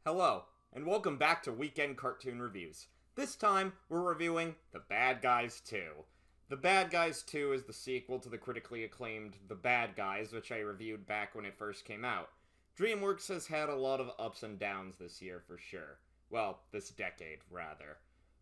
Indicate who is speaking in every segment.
Speaker 1: Hello, and welcome back to Weekend Cartoon Reviews. This time, we're reviewing The Bad Guys 2. The Bad Guys 2 is the sequel to the critically acclaimed The Bad Guys, which I reviewed back when it first came out. DreamWorks has had a lot of ups and downs this year for sure. Well, this decade, rather.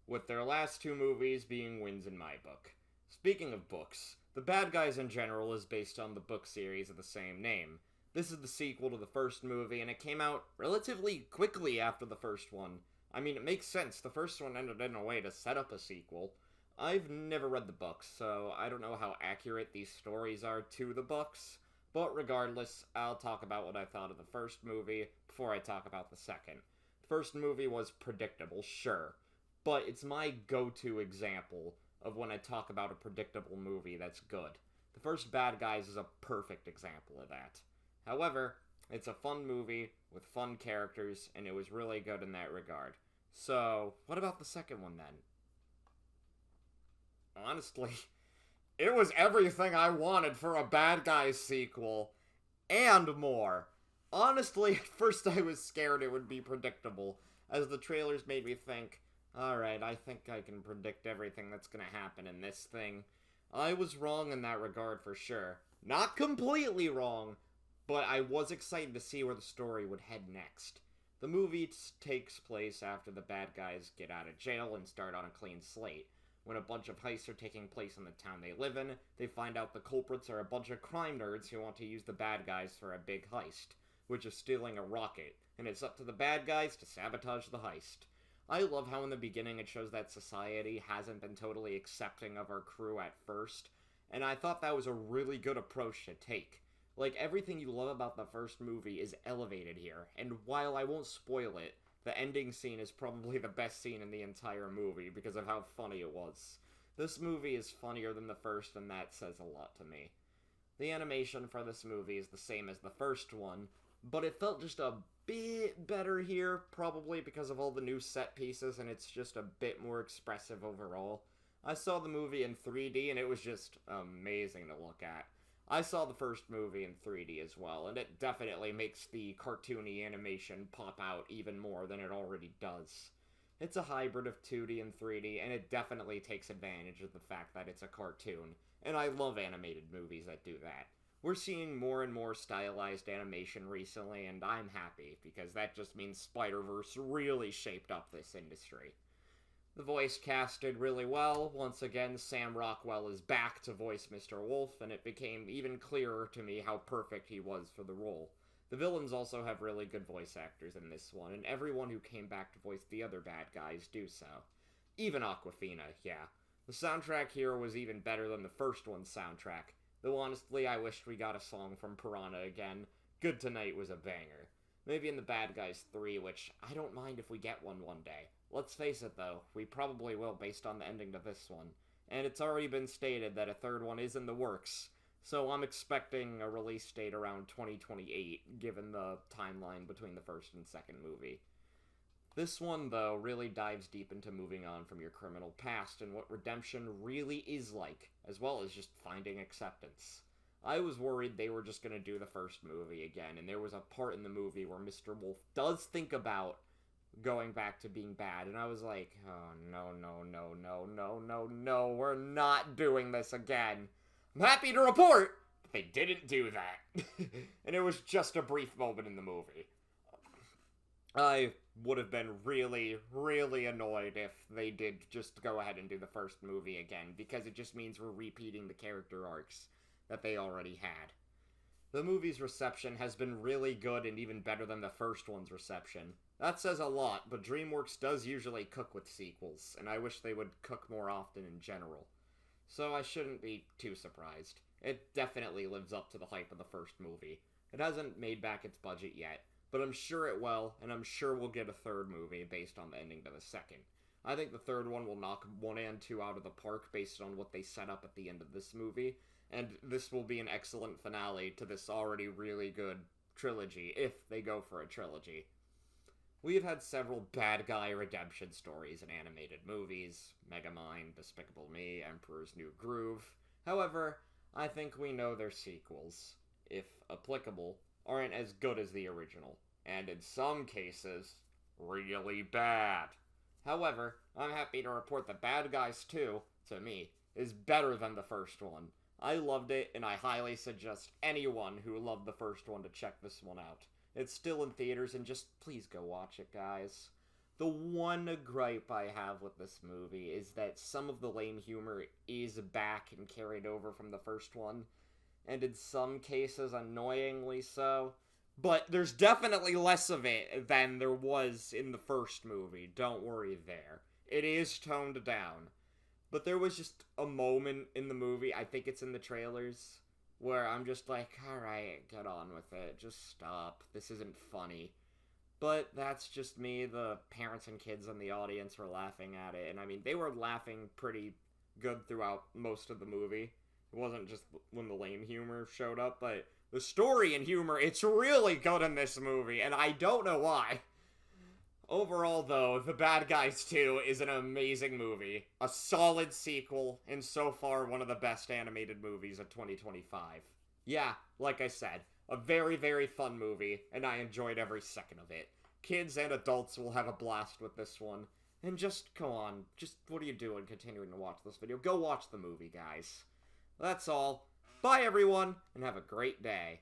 Speaker 1: With their last two movies being wins in my book. Speaking of books, The Bad Guys in general is based on the book series of the same name. This is the sequel to the first movie, and it came out relatively quickly after the first one. I mean, it makes sense. The first one ended in a way to set up a sequel. I've never read the books, so I don't know how accurate these stories are to the books. But regardless, I'll talk about what I thought of the first movie before I talk about the second. The first movie was predictable, sure, but it's my go-to example of when I talk about a predictable movie that's good. The first Bad Guys is a perfect example of that. However, it's a fun movie with fun characters, and it was really good in that regard. So, what about the second one then? Honestly, it was everything I wanted for a Bad Guys sequel, and more. Honestly, at first I was scared it would be predictable, as the trailers made me think, alright, I think I can predict everything that's gonna happen in this thing. I was wrong in that regard for sure. Not completely wrong, but I was excited to see where the story would head next. The movie takes place after the bad guys get out of jail and start on a clean slate. When a bunch of heists are taking place in the town they live in, they find out the culprits are a bunch of crime nerds who want to use the bad guys for a big heist, which is stealing a rocket, and it's up to the bad guys to sabotage the heist. I love how in the beginning it shows that society hasn't been totally accepting of our crew at first, and I thought that was a really good approach to take. Like, everything you love about the first movie is elevated here, and while I won't spoil it, the ending scene is probably the best scene in the entire movie because of how funny it was. This movie is funnier than the first, and that says a lot to me. The animation for this movie is the same as the first one, but it felt just a bit better here, probably because of all the new set pieces, and it's just a bit more expressive overall. I saw the movie in 3D, and it was just amazing to look at. I saw the first movie in 3D as well, and it definitely makes the cartoony animation pop out even more than it already does. It's a hybrid of 2D and 3D, and it definitely takes advantage of the fact that it's a cartoon, and I love animated movies that do that. We're seeing more and more stylized animation recently, and I'm happy, because that just means Spider-Verse really shaped up this industry. The voice cast did really well. Once again, Sam Rockwell is back to voice Mr. Wolf, and it became even clearer to me how perfect he was for the role. The villains also have really good voice actors in this one, and everyone who came back to voice the other bad guys do so. Even Awkwafina, yeah. The soundtrack here was even better than the first one's soundtrack, though honestly I wished we got a song from Piranha again. Good Tonight was a banger. Maybe in the Bad Guys 3, which I don't mind if we get one day. Let's face it though, we probably will based on the ending to this one. And it's already been stated that a third one is in the works, so I'm expecting a release date around 2028, given the timeline between the first and second movie. This one, though, really dives deep into moving on from your criminal past and what redemption really is like, as well as just finding acceptance. I was worried they were just going to do the first movie again, and there was a part in the movie where Mr. Wolf does think about going back to being bad, and I was like, oh, no, we're not doing this again. I'm happy to report that they didn't do that. And it was just a brief moment in the movie. I would have been really, really annoyed if they did just go ahead and do the first movie again, because it just means we're repeating the character arcs that they already had. The movie's reception has been really good and even better than the first one's reception. That says a lot, but DreamWorks does usually cook with sequels, and I wish they would cook more often in general. So I shouldn't be too surprised. It definitely lives up to the hype of the first movie. It hasn't made back its budget yet, but I'm sure it will, and I'm sure we'll get a third movie based on the ending to the second. I think the third one will knock 1 and 2 out of the park based on what they set up at the end of this movie, and this will be an excellent finale to this already really good trilogy, if they go for a trilogy. We have had several bad guy redemption stories in animated movies, Megamind, Despicable Me, Emperor's New Groove. However, I think we know their sequels, if applicable, aren't as good as the original, and in some cases, really bad. However, I'm happy to report that Bad Guys 2, to me, is better than the first one. I loved it, and I highly suggest anyone who loved the first one to check this one out. It's still in theaters, and just please go watch it, guys. The one gripe I have with this movie is that some of the lame humor is back and carried over from the first one, and in some cases annoyingly so. But there's definitely less of it than there was in the first movie, don't worry there. It is toned down. But there was just a moment in the movie, I think it's in the trailers, where I'm just like, alright, get on with it, just stop, this isn't funny. But that's just me, the parents and kids in the audience were laughing at it, and I mean, they were laughing pretty good throughout most of the movie. It wasn't just when the lame humor showed up, but the story and humor, it's really good in this movie, and I don't know why. Overall, though, The Bad Guys 2 is an amazing movie, a solid sequel, and so far one of the best animated movies of 2025. Yeah, like I said, a very, very fun movie, and I enjoyed every second of it. Kids and adults will have a blast with this one. And just, come on, just what are you doing continuing to watch this video? Go watch the movie, guys. That's all. Bye, everyone, and have a great day.